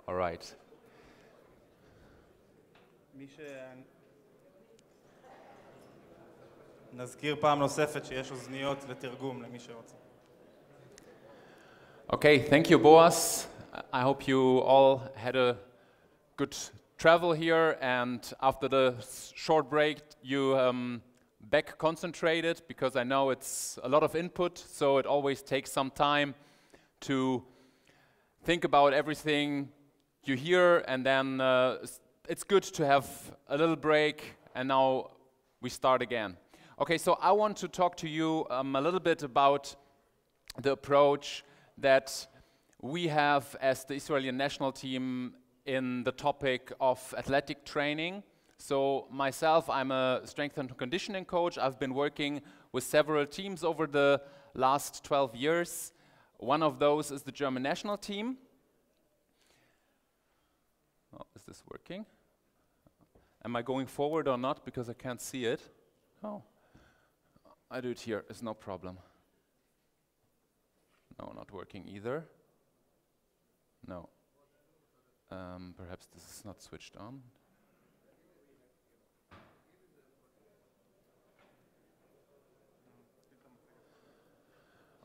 All right. נזכיר פעם נוספת שיש אוזניות לתרגום למי שרוצה. Okay, thank you, Boaz. I hope you all had a good travel here, and after the short break, you back concentrated, because I know it's a lot of input, so it always takes some time to think about everything you hear, and then it's good to have a little break, and now we start again. Okay, so I want to talk to you a little bit about the approach that we have as the Israeli national team in the topic of athletic training. So myself, I'm a strength and conditioning coach. I've been working with several teams over the last 12 years. One of those is the German national team. Oh, is this working? Am I going forward or not? Because I can't see it. Oh, I do it here. It's no problem. No, not working either. No. Perhaps this is not switched on.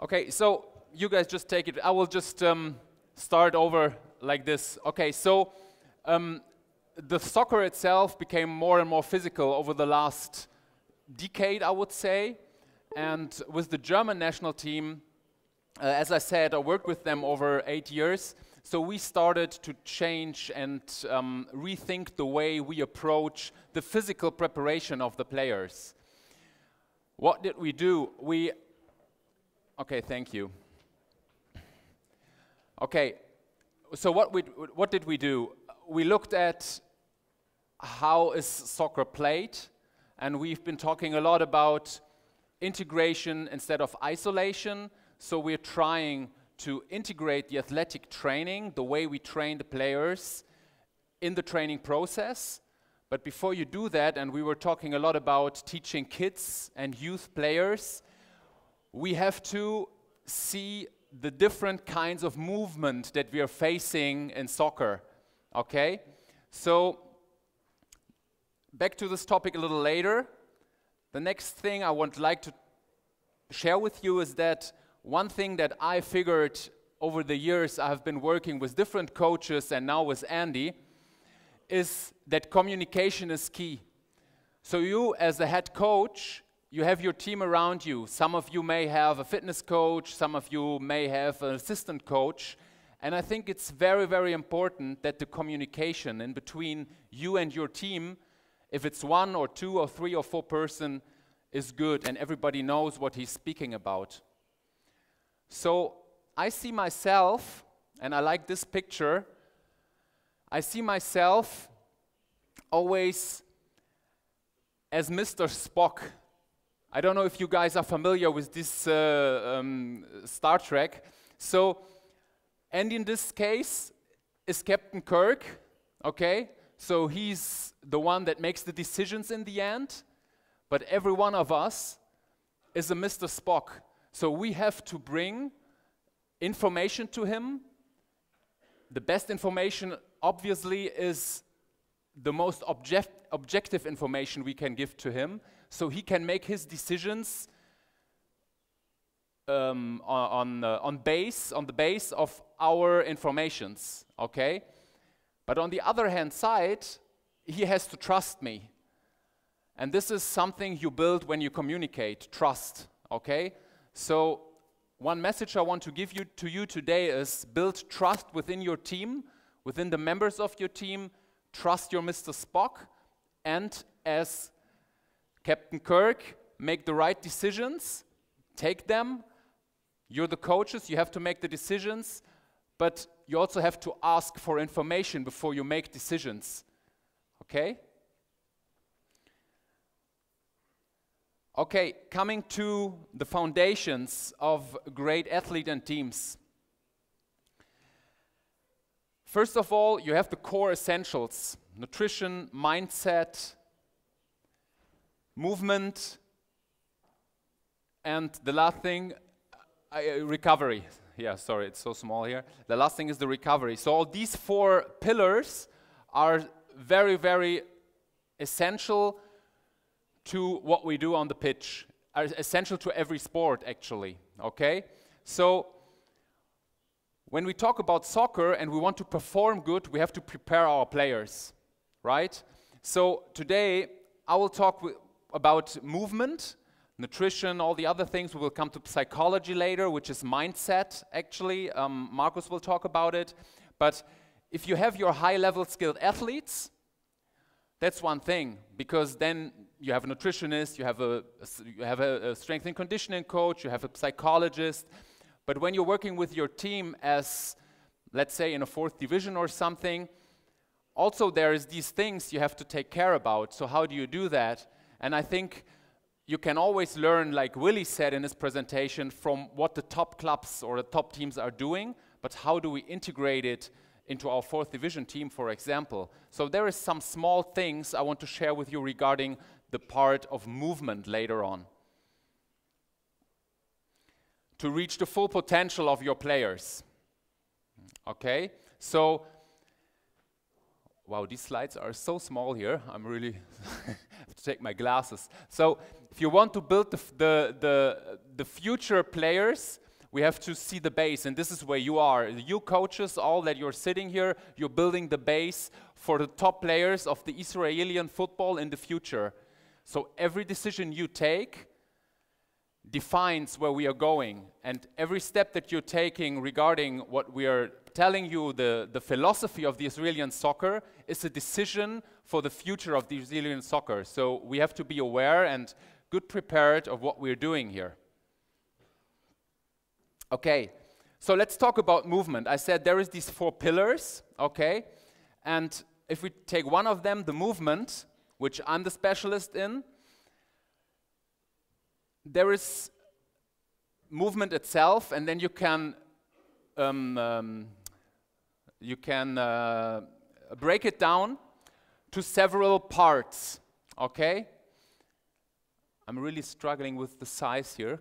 Okay, so you guys just take it. I will just start over like this. Okay, so the soccer itself became more and more physical over the last decade, I would say. And with the German national team, as I said, I worked with them over 8 years. So we started to change and rethink the way we approach the physical preparation of the players. What did we do? Okay, thank you. Okay, so what did we do? We looked at how is soccer played, and we've been talking a lot about integration instead of isolation. So we're trying to integrate the athletic training, the way we train the players, in the training process. But before you do that, and we were talking a lot about teaching kids and youth players, we have to see the different kinds of movement that we are facing in soccer, okay? So, back to this topic a little later. The next thing I would like to share with you is that one thing that I figured over the years I have been working with different coaches and now with Andy is that communication is key. So you as a head coach, you have your team around you. Some of you may have a fitness coach, some of you may have an assistant coach, and I think it's very, very important that the communication in between you and your team, if it's 1 or 2 or 3 or 4 person, is good and everybody knows what he's speaking about. So I see myself, and I like this picture, I see myself always as Mr. Spock. I don't know if you guys are familiar with this Star Trek. So, and in this case is Captain Kirk, okay? So he's the one that makes the decisions in the end, but every one of us is a Mr. Spock. So we have to bring information to him. The best information, obviously, is the most objective information we can give to him, so he can make his decisions on the base of our informations, okay? But on the other hand side, he has to trust me. And this is something you build when you communicate, trust, okay? So one message I want to give to you today is build trust within your team, within the members of your team. Trust your Mr. Spock, and as Captain Kirk, make the right decisions, take them. You're the coaches, you have to make the decisions, but you also have to ask for information before you make decisions, okay? Okay, coming to the foundations of great athlete and teams. First of all, you have the core essentials: nutrition, mindset, movement, and the last thing, recovery. yeah, sorry, it's so small here. The last thing is the recovery. So all these 4 pillars are very, very essential to what we do on the pitch, are essential to every sport actually, okay? So when we talk about soccer and we want to perform good, we have to prepare our players, right? So today I will talk about movement, nutrition, all the other things. We will come to psychology later, which is mindset actually. Markus will talk about it. But if you have your high-level skilled athletes, that's one thing, because then you have a nutritionist, you have a strength and conditioning coach, you have a psychologist. But when you're working with your team as, let's say, in a 4th division or something, also there is these things you have to take care about. So how do you do that? And I think you can always learn, like Willie said in his presentation, from what the top clubs or the top teams are doing, but how do we integrate it into our 4th division team, for example. So there is some small things I want to share with you regarding the part of movement later on, to reach the full potential of your players. Okay, so, wow, these slides are so small here. I'm really have to take my glasses. So if you want to build the future players, we have to see the base, and this is where you are. You coaches, all that you're sitting here, you're building the base for the top players of the Israeli football in the future. So every decision you take defines where we are going, and every step that you're taking regarding what we are telling you, the philosophy of the Israeli soccer, is a decision for the future of the Israeli soccer. So we have to be aware and good prepared of what we're doing here. Okay, so let's talk about movement. I said there is these 4 pillars, okay? And if we take one of them, the movement, which I'm the specialist in, there is movement itself, and then you can break it down to several parts, okay? I'm really struggling with the size here.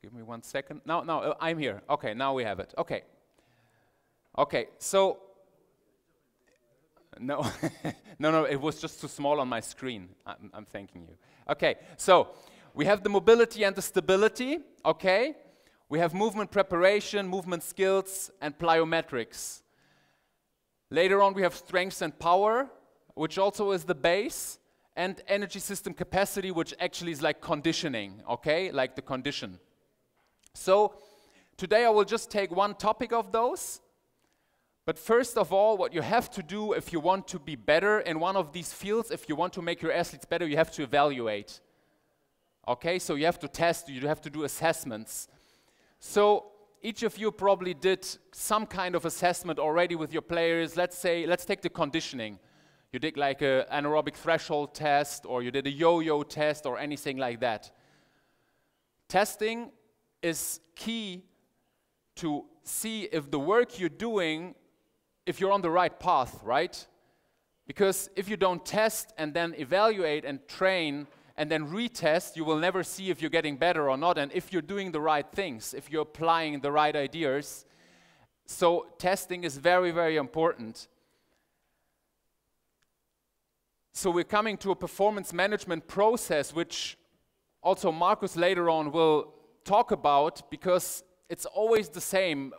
Give me 1 second. No, I'm here. Okay, now we have it. Okay. Okay, so, no, no, it was just too small on my screen. I'm thanking you. Okay, so we have the mobility and the stability, okay? We have movement preparation, movement skills, and plyometrics. Later on, we have strength and power, which also is the base, and energy system capacity, which actually is like conditioning, okay? Like the condition. So today I will just take one topic of those. But first of all, what you have to do if you want to be better in one of these fields, if you want to make your athletes better, you have to evaluate. Okay, so you have to test, you have to do assessments. So each of you probably did some kind of assessment already with your players. Let's take the conditioning. You did like an anaerobic threshold test, or you did a yo-yo test, or anything like that. Testing is key to see if the work you're doing, if you're on the right path, right? Because if you don't test and then evaluate and train and then retest, you will never see if you're getting better or not, and if you're doing the right things, if you're applying the right ideas. So testing is very, very important. So we're coming to a performance management process, which also Markus later on will talk about, because it's always the same.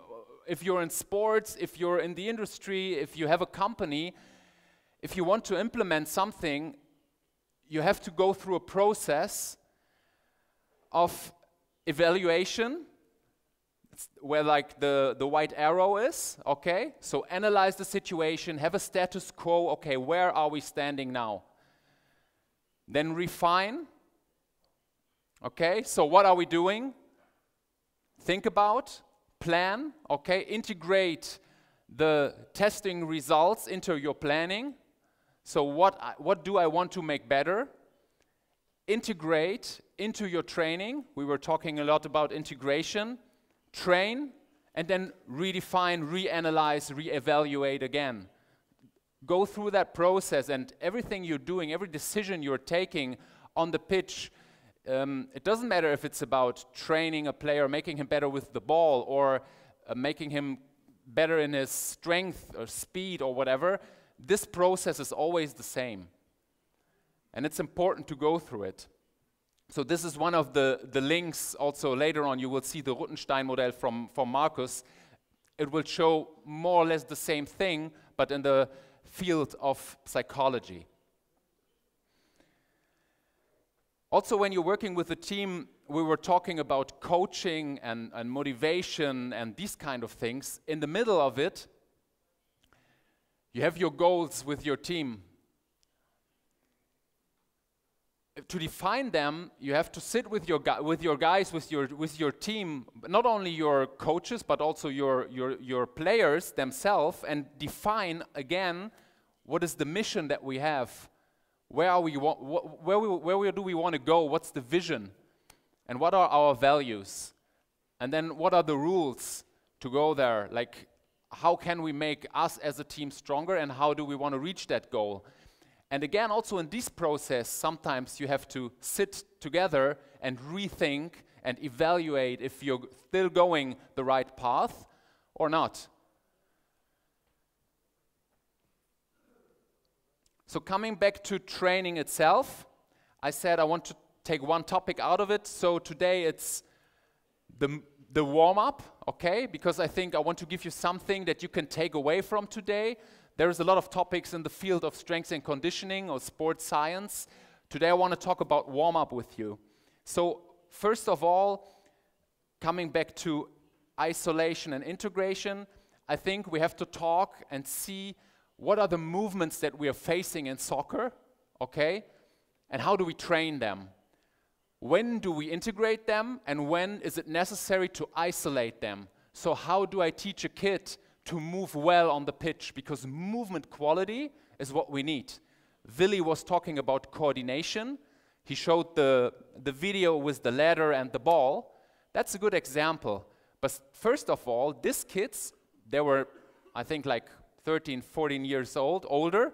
If you're in sports, if you're in the industry, if you have a company, if you want to implement something, you have to go through a process of evaluation, where like the white arrow is, okay? So analyze the situation, have a status quo, okay, where are we standing now? Then refine, okay, so what are we doing? Think about, plan, okay, integrate the testing results into your planning. So what do I want to make better? Integrate into your training. We were talking a lot about integration. Train, and then redefine, reanalyze, reevaluate again. Go through that process, and everything you're doing, every decision you're taking on the pitch, it doesn't matter if it's about training a player, making him better with the ball, or making him better in his strength or speed or whatever. This process is always the same. And it's important to go through it. So this is one of the links. Also later on you will see the Ruttenstein model from Marcus. It will show more or less the same thing, but in the field of psychology. Also, when you're working with a team, we were talking about coaching and motivation and these kind of things. In the middle of it, you have your goals with your team. To define them, you have to sit with your guys, with your team, not only your coaches, but also your players themselves, and define again what is the mission that we have. Where do we want to go? What's the vision? And what are our values? And then what are the rules to go there? Like, how can we make us as a team stronger, and how do we want to reach that goal? And again, also in this process, sometimes you have to sit together and rethink and evaluate if you're still going the right path or not. So coming back to training itself, I said I want to take one topic out of it. So today it's the warm-up, okay? Because I think I want to give you something that you can take away from today. There's a lot of topics in the field of strength and conditioning or sports science. Today I want to talk about warm-up with you. So first of all, coming back to isolation and integration, I think we have to talk and see what are the movements that we are facing in soccer, okay? And how do we train them? When do we integrate them, and when is it necessary to isolate them? So how do I teach a kid to move well on the pitch? Because movement quality is what we need. Willi was talking about coordination. He showed the video with the ladder and the ball. That's a good example. But first of all, these kids, they were, I think, like 13, 14 years old, older.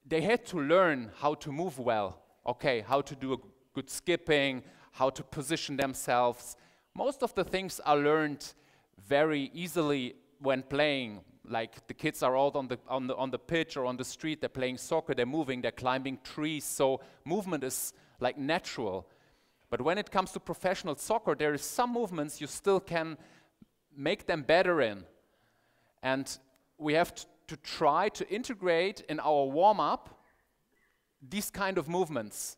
They had to learn how to move well. Okay, how to do a good skipping, how to position themselves. Most of the things are learned very easily when playing. Like the kids are out on the pitch or on the street, they're playing soccer, they're moving, they're climbing trees, so movement is like natural. But when it comes to professional soccer, there is some movements you still can make them better in. And we have to try to integrate in our warm-up these kind of movements.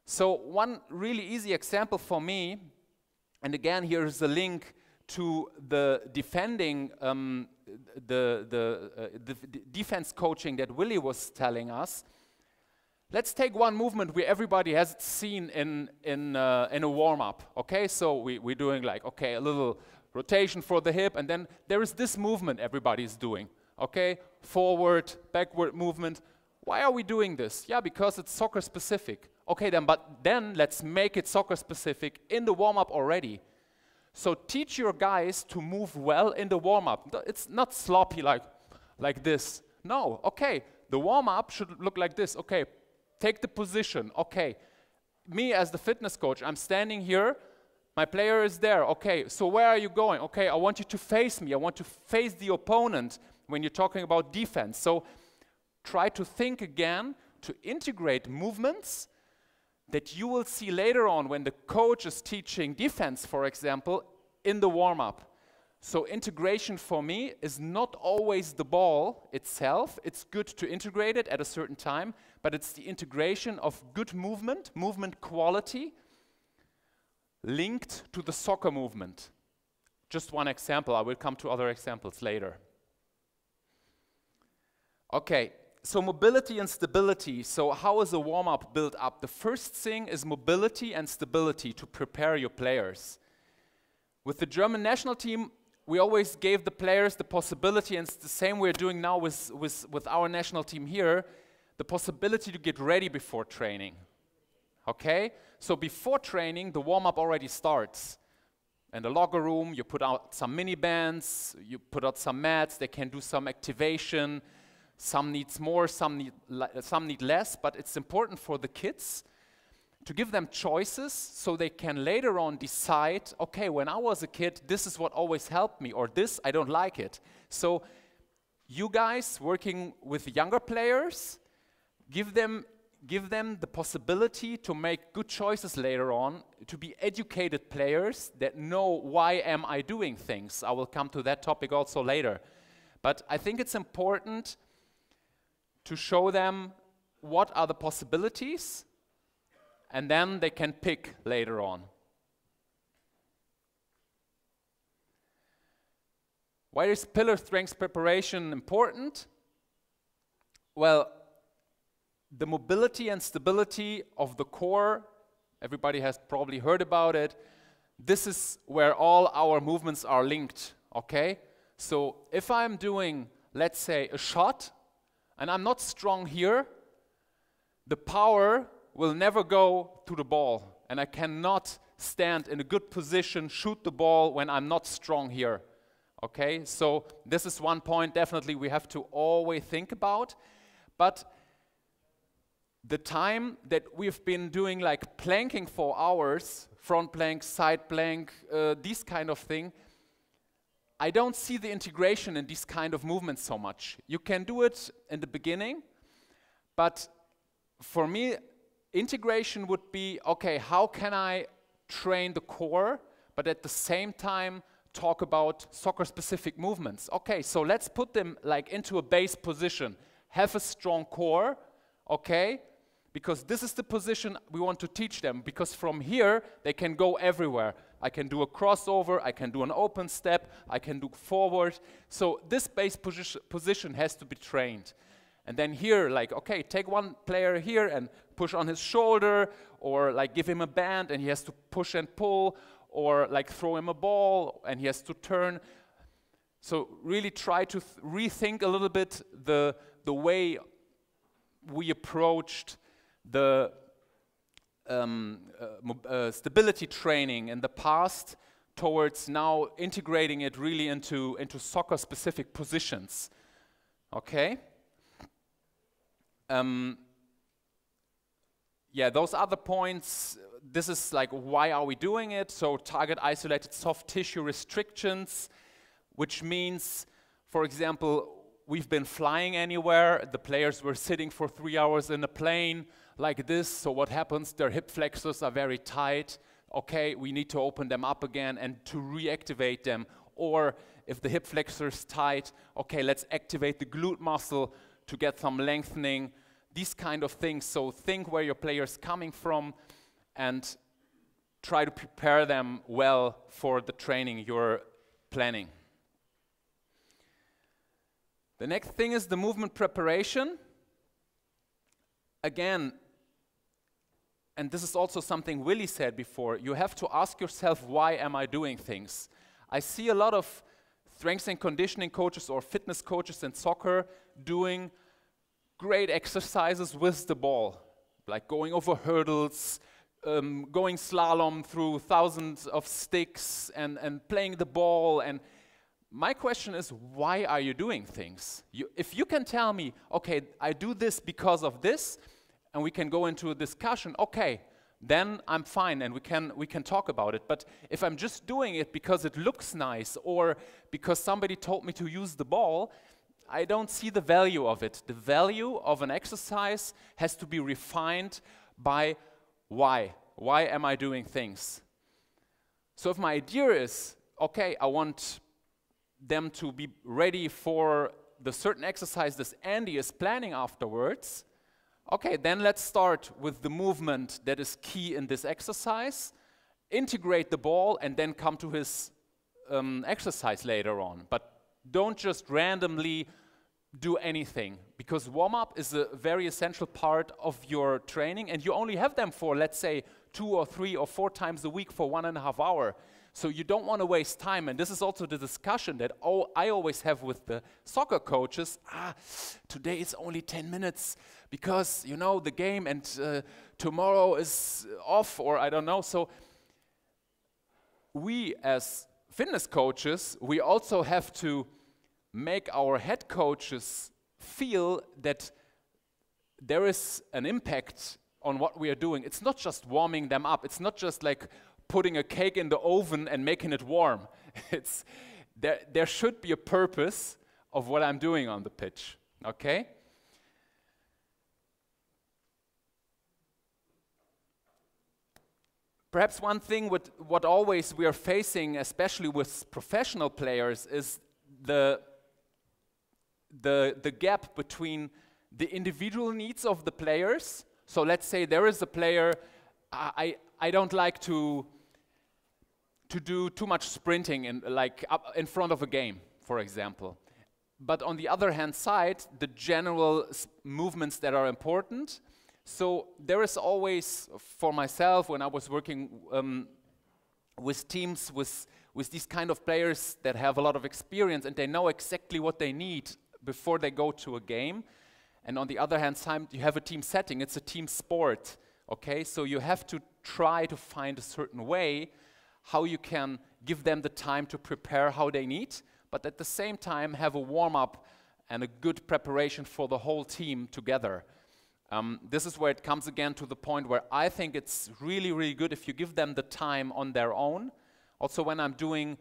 So one really easy example for me, and again here is a link to the defending, the defense coaching that Willi was telling us. Let's take one movement where everybody has seen in a warm-up. Okay, so we're doing like, okay, a little rotation for the hip, and then there is this movement everybody's doing. Okay, forward, backward movement. Why are we doing this? Yeah, because it's soccer specific. Okay, then let's make it soccer specific in the warm-up already. So teach your guys to move well in the warm-up. It's not sloppy like this. No, okay, the warm-up should look like this. Okay, take the position. Okay, me as the fitness coach, I'm standing here, my player is there. Okay, so where are you going? Okay, I want you to face me. I want to face the opponent when you're talking about defense. So try to think again to integrate movements that you will see later on when the coach is teaching defense, for example, in the warm-up. So integration for me is not always the ball itself. It's good to integrate it at a certain time, but it's the integration of good movement, movement quality, linked to the soccer movement. Just one example. I will come to other examples later. Okay. So mobility and stability. So how is a warm-up built up? The first thing is mobility and stability to prepare your players. With the German national team, we always gave the players the possibility, and it's the same we're doing now with our national team here, the possibility to get ready before training. Okay? So before training, the warm-up already starts. In the locker room, you put out some mini bands, you put out some mats, they can do some activation. Some needs more, some need less, but it's important for the kids to give them choices so they can later on decide, okay, when I was a kid, this is what always helped me, or this, I don't like it. So you guys working with younger players, give them the possibility to make good choices later on, to be educated players that know why am I doing things. I will come to that topic also later. But I think it's important to show them what are the possibilities, and then they can pick later on. Why is pillar strength preparation important? Well, the mobility and stability of the core, everybody has probably heard about it. This is where all our movements are linked, okay? So if I'm doing, let's say, a shot, and I'm not strong here, the power will never go to the ball, and I cannot stand in a good position, shoot the ball when I'm not strong here. Okay, so this is one point definitely we have to always think about. But the time that we've been doing like planking for hours, front plank, side plank, these kind of thing, I don't see the integration in these kind of movements so much. You can do it in the beginning, but for me, integration would be, okay, how can I train the core, but at the same time talk about soccer-specific movements? Okay, so let's put them like into a base position. Have a strong core, okay? Because this is the position we want to teach them, because from here they can go everywhere. I can do a crossover, I can do an open step, I can do forward. So this base position has to be trained. And then here, like, okay, take one player here and push on his shoulder, or like give him a band and he has to push and pull, or like throw him a ball and he has to turn. So really try to rethink a little bit the way we approached the stability training in the past towards now integrating it really into soccer-specific positions. Okay? Yeah, those other points, this is like why are we doing it? So target isolated soft tissue restrictions, which means, for example, we've been flying anywhere, the players were sitting for 3 hours in a plane like this, so what happens? Their hip flexors are very tight. Okay, we need to open them up again and to reactivate them. Or if the hip flexor is tight, okay, let's activate the glute muscle to get some lengthening, these kind of things. So think where your player's coming from and try to prepare them well for the training you're planning. The next thing is the movement preparation. Again, and this is also something Willie said before, you have to ask yourself, why am I doing things? I see a lot of strength and conditioning coaches or fitness coaches in soccer doing great exercises with the ball, like going over hurdles, going slalom through thousands of sticks and playing the ball. And my question is, why are you doing things? If you can tell me, okay, I do this because of this, and we can go into a discussion, okay, then I'm fine and we can talk about it. But if I'm just doing it because it looks nice or because somebody told me to use the ball, I don't see the value of it. The value of an exercise has to be refined by why. Why am I doing things? So if my idea is, okay, I want them to be ready for the certain exercise this Andy is planning afterwards, okay, then let's start with the movement that is key in this exercise, integrate the ball, and then come to his exercise later on. But don't just randomly do anything, because warm-up is a very essential part of your training, and you only have them for, let's say, 2 or 3 or 4 times a week for 1.5 hours. So you don't want to waste time, and this is also the discussion that I always have with the soccer coaches. Today it's only 10 minutes because, you know, the game, and tomorrow is off, or I don't know. So we as fitness coaches, we also have to make our head coaches feel that there is an impact on what we are doing. It's not just warming them up. It's not just like putting a cake in the oven and making it warm. There should be a purpose of what I'm doing on the pitch, okay? Perhaps one thing what always we are facing, especially with professional players, is the gap between the individual needs of the players. So let's say there is a player, I don't like to do too much sprinting up in front of a game, for example. But on the other hand side, the general movements that are important. So there is always, for myself, when I was working with teams with these kind of players that have a lot of experience and they know exactly what they need before they go to a game. And on the other hand side, you have a team setting. It's a team sport, okay? So you have to try to find a certain way how you can give them the time to prepare how they need, but at the same time have a warm-up and a good preparation for the whole team together. This is where it comes again to the point where I think it's really, really good if you give them the time on their own. Also, when I'm doing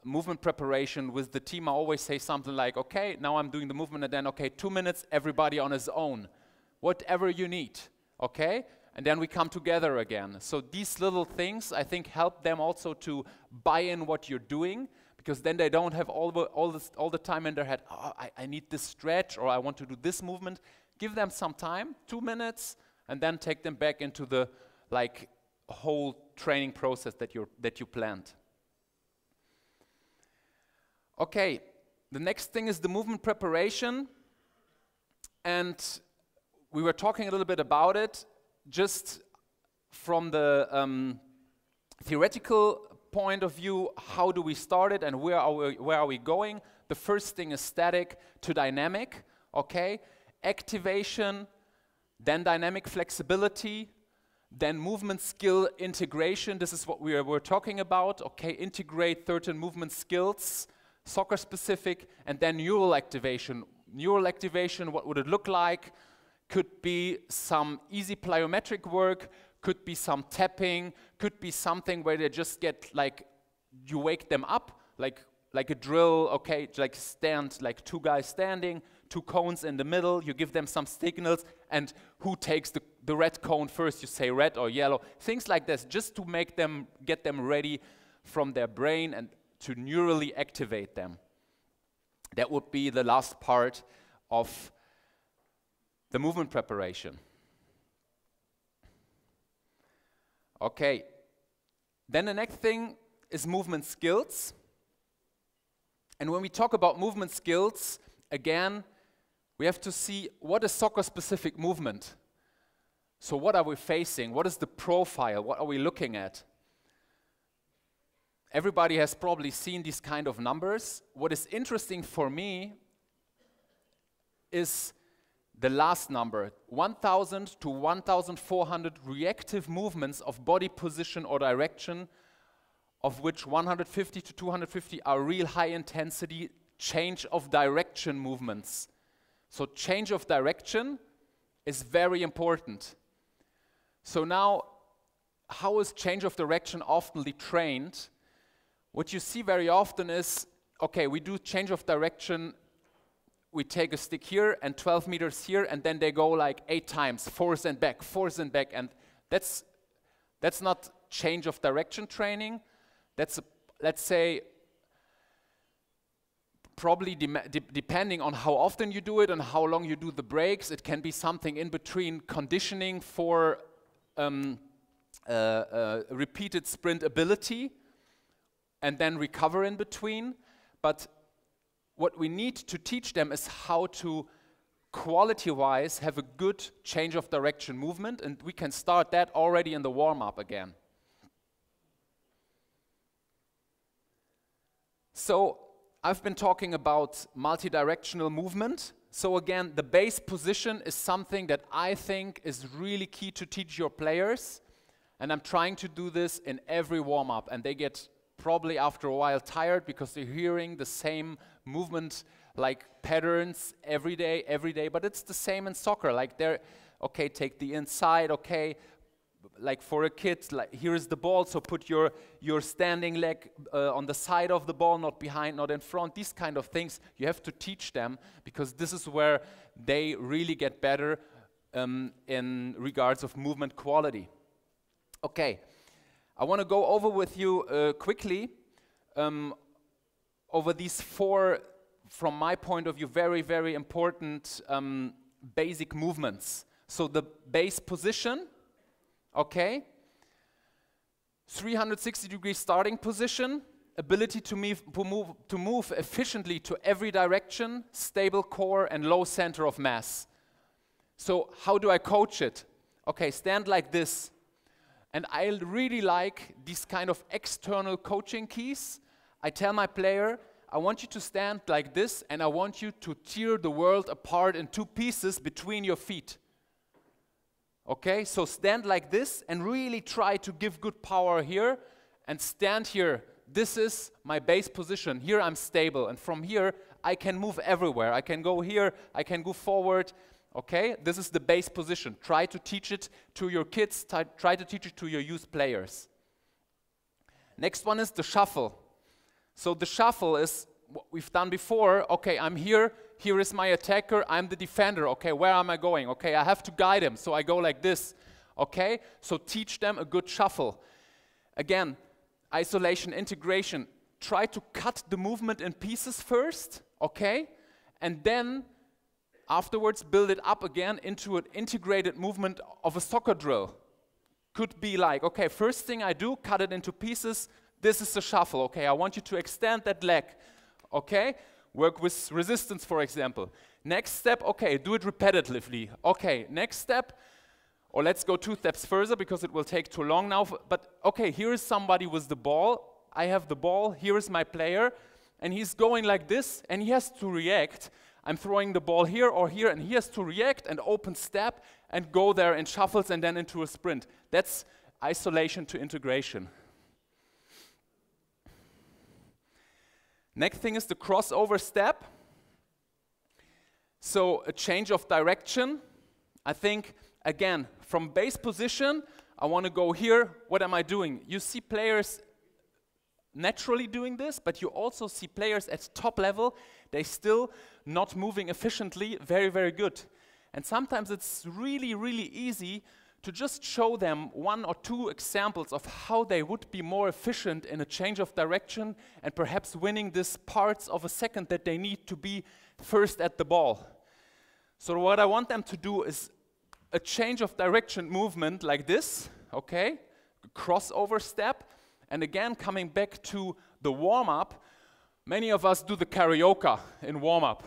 movement preparation with the team, I always say something like, okay, now I'm doing the movement, and then, okay, 2 minutes, everybody on his own. Whatever you need, okay? And then we come together again. So these little things, I think, help them also to buy in what you're doing, because then they don't have all the time in their head, oh, I need this stretch, or I want to do this movement. Give them some time, 2 minutes, and then take them back into the whole training process that you planned. Okay, the next thing is the movement preparation, and we were talking a little bit about it. Just from the theoretical point of view, how do we start it and where are we going? The first thing is static to dynamic, okay? Activation, then dynamic flexibility, then movement skill integration. This is what we're talking about, okay? Integrate certain movement skills, soccer specific, and then neural activation. Neural activation, what would it look like? Could be some easy plyometric work, could be some tapping, could be something where they just get you wake them up, like a drill, okay, like 2 guys standing, 2 cones in the middle, you give them some signals, and who takes the red cone first, you say red or yellow, things like this, just to get them ready from their brain and to neurally activate them. That would be the last part of the movement preparation. Okay, then the next thing is movement skills. And when we talk about movement skills, again, we have to see what is soccer-specific movement. So what are we facing? What is the profile? What are we looking at? Everybody has probably seen these kind of numbers. What is interesting for me is the last number, 1,000 to 1,400 reactive movements of body position or direction, of which 150 to 250 are real high intensity change of direction movements. So change of direction is very important. So now, how is change of direction oftenly trained? What you see very often is, okay, we do change of direction, we take a stick here and 12 meters here, and then they go 8 times, force and back, and that's not change of direction training. That's, let's say, probably depending on how often you do it and how long you do the breaks, it can be something in between conditioning for repeated sprint ability and then recover in between. But what we need to teach them is how to quality-wise have a good change of direction movement, and we can start that already in the warm-up again. So I've been talking about multi-directional movement. So again, the base position is something that I think is really key to teach your players, and I'm trying to do this in every warm-up, and they get probably after a while tired because they're hearing the same movement patterns every day, but it's the same in soccer. okay, take the inside, okay, like for a kid, like here is the ball, so put your standing leg on the side of the ball, not behind, not in front. These kind of things you have to teach them, because this is where they really get better in regards of movement quality. Okay, I want to go over with you quickly over these 4, from my point of view, very, very important basic movements. So the base position, okay, 360-degree starting position, ability to move efficiently to every direction, stable core, and low center of mass. So how do I coach it? Okay, stand like this. And I really like these kind of external coaching keys. I tell my player, I want you to stand like this, and I want you to tear the world apart in 2 pieces between your feet. Okay, so stand like this and really try to give good power here, and stand here. This is my base position. Here I'm stable, and from here I can move everywhere. I can go here, I can go forward. Okay, this is the base position. Try to teach it to your kids, try to teach it to your youth players. Next one is the shuffle. So the shuffle is what we've done before. Okay, I'm here, here is my attacker, I'm the defender. Okay, where am I going? Okay, I have to guide him, so I go like this. Okay, so teach them a good shuffle. Again, isolation, integration. Try to cut the movement in pieces first, okay? And then afterwards build it up again into an integrated movement of a soccer drill. Could be like, okay, first thing I do, cut it into pieces. This is the shuffle, okay? I want you to extend that leg, okay? Work with resistance, for example. Next step, okay, do it repetitively. Okay, next step, or let's go 2 steps further because it will take too long now. But okay, here is somebody with the ball. I have the ball, here is my player, and he's going like this, and he has to react. I'm throwing the ball here or here, and he has to react and open step and go there in shuffles and then into a sprint. That's isolation to integration. Next thing is the crossover step. So a change of direction. I think, again, from base position, I want to go here. What am I doing? You see players naturally doing this, but you also see players at top level, they still not moving efficiently, very, very good. And sometimes it's really, really easy to just show them 1 or 2 examples of how they would be more efficient in a change of direction and perhaps winning these parts of a second that they need to be first at the ball. So what I want them to do is a change of direction movement like this, okay? Crossover step. And again, coming back to the warm-up, many of us do the karaoke in warm-up.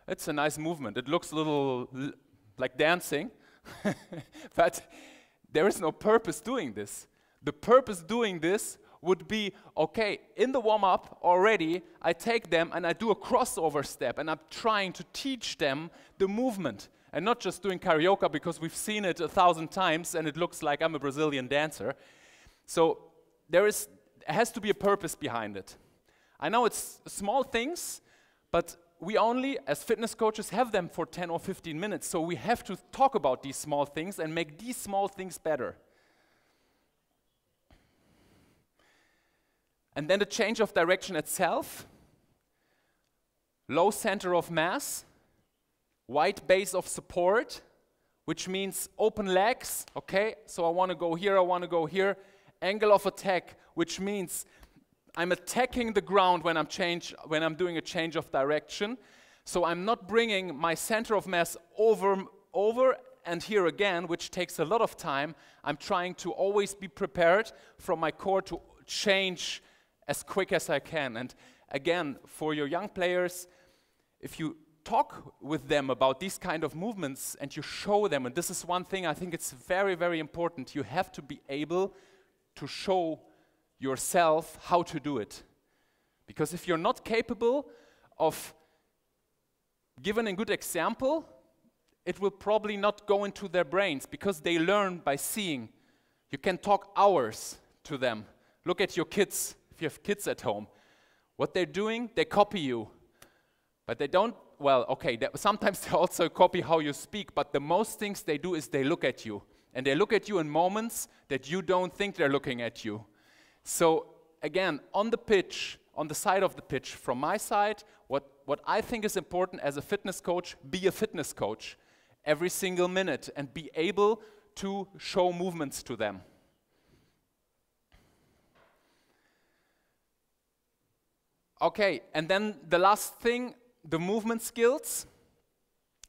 It's a nice movement. It looks a little like dancing, but there is no purpose doing this. The purpose doing this would be, okay, in the warm-up already, I take them and I do a crossover step, and I'm trying to teach them the movement, and not just doing karaoke because we've seen it 1,000 times and it looks like I'm a Brazilian dancer. So there has to be a purpose behind it. I know it's small things, but we only, as fitness coaches, have them for 10 or 15 minutes, so we have to talk about these small things and make these small things better. And then the change of direction itself, low center of mass, wide base of support, which means open legs, okay? So I want to go here, I want to go here. Angle of attack, which means I'm attacking the ground when I'm doing a change of direction. So I'm not bringing my center of mass over and here again, which takes a lot of time. I'm trying to always be prepared from my core to change as quick as I can. And again, for your young players, if you talk with them about these kind of movements and you show them, and this is one thing I think it's very, very important, you have to be able to show yourself how to do it. Because if you're not capable of giving a good example, it will probably not go into their brains because they learn by seeing. You can talk hours to them. Look at your kids, if you have kids at home. What they're doing, they copy you. But they don't well, okay, sometimes they also copy how you speak, but the most things they do is they look at you. And they look at you in moments that you don't think they're looking at you. So again, on the pitch, on the side of the pitch, from my side, what I think is important as a fitness coach, be a fitness coach every single minute and be able to show movements to them. Okay, and then the last thing, the movement skills,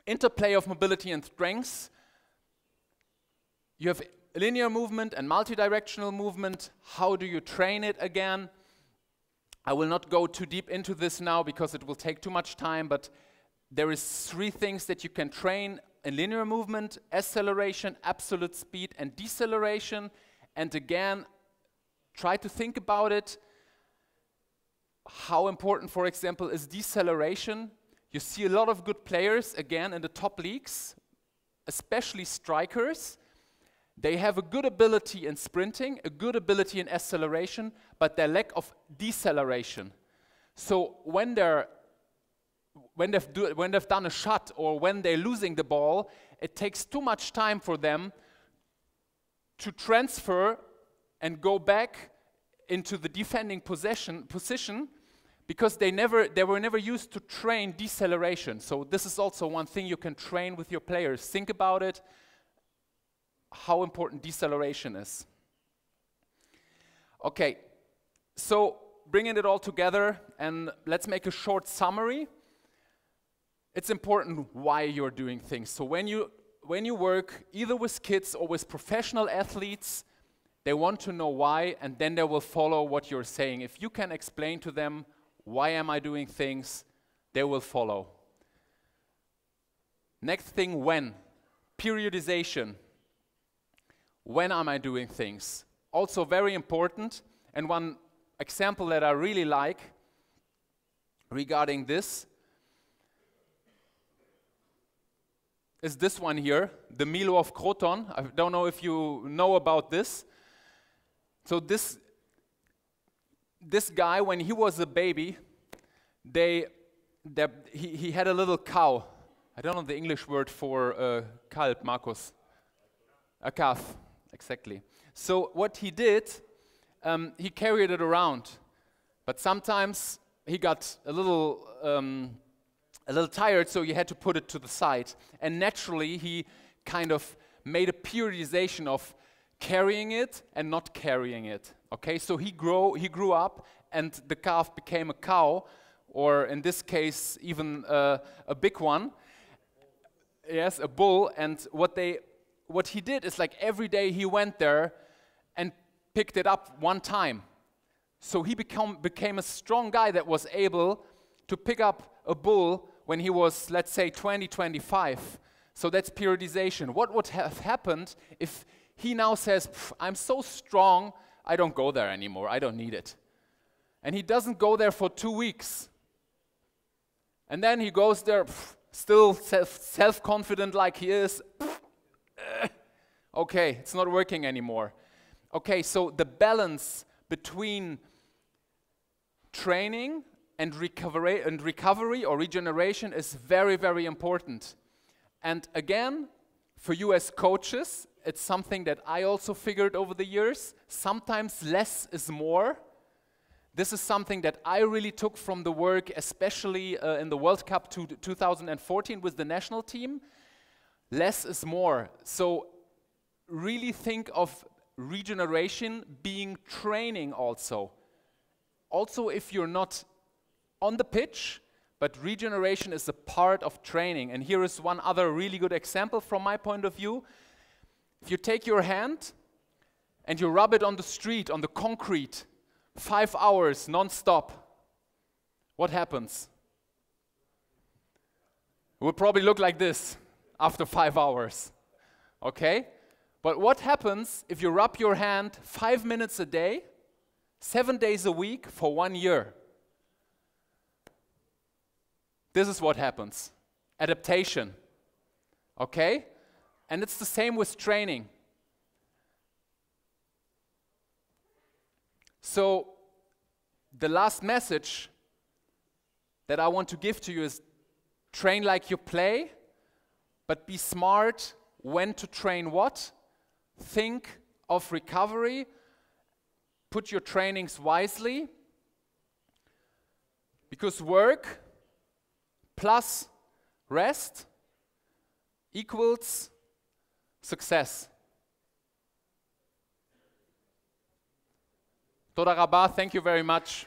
interplay of mobility and strengths. You have linear movement and multidirectional movement. How do you train it again? I will not go too deep into this now because it will take too much time, but there is 3 things that you can train in linear movement: acceleration, absolute speed, and deceleration. And again, try to think about it. How important, for example, is deceleration? You see a lot of good players, again, in the top leagues, especially strikers. They have a good ability in sprinting, a good ability in acceleration, but their lack of deceleration. So when they've done a shot or when they're losing the ball, it takes too much time for them to transfer and go back into the defending position because they were never used to train deceleration. So this is also one thing you can train with your players. Think about it, how important deceleration is. Okay, so bringing it all together, and let's make a short summary. It's important why you're doing things. So when you work either with kids or with professional athletes, they want to know why, and then they will follow what you're saying. If you can explain to them, why am I doing things, they will follow. Next thing, when. Periodization. When am I doing things? Also very important, and one example that I really like regarding this is this one here, the Mill of Coton. I don't know if you know about this. So this guy, when he was a baby, he had a little cow. I don't know the English word for Kalb, Markus. A calf, exactly. So what he did, he carried it around, but sometimes he got a little tired, so you had to put it to the side. And naturally, he kind of made a periodization of carrying it and not carrying it. Okay, so he grew up, and the calf became a cow, or in this case, even a big one. Yes, a bull. And what he did is, like, every day he went there and picked it up one time. So he became a strong guy that was able to pick up a bull when he was, let's say, 20, 25. So that's periodization. What would have happened if he now says, I'm so strong, I don't go there anymore, I don't need it. And he doesn't go there for 2 weeks. And then he goes there, still self-confident like he is. Okay, it's not working anymore. Okay, so the balance between training and recovery or regeneration is very, very important. And again, for you as coaches, it's something that I also figured over the years. Sometimes less is more. This is something that I really took from the work, especially in the World Cup 2014 with the national team. Less is more. So really think of regeneration being training also. Also, if you're not on the pitch, but regeneration is a part of training. And here is one other really good example from my point of view. If you take your hand and you rub it on the street, on the concrete, 5 hours non-stop, what happens? It will probably look like this after 5 hours, okay? But what happens if you rub your hand 5 minutes a day, 7 days a week for 1 year? This is what happens. Adaptation, okay? And it's the same with training. So the last message that I want to give to you is train like you play, but be smart when to train what. Think of recovery. Put your trainings wisely. Because work plus rest equals success. תודה רבה, thank you very much.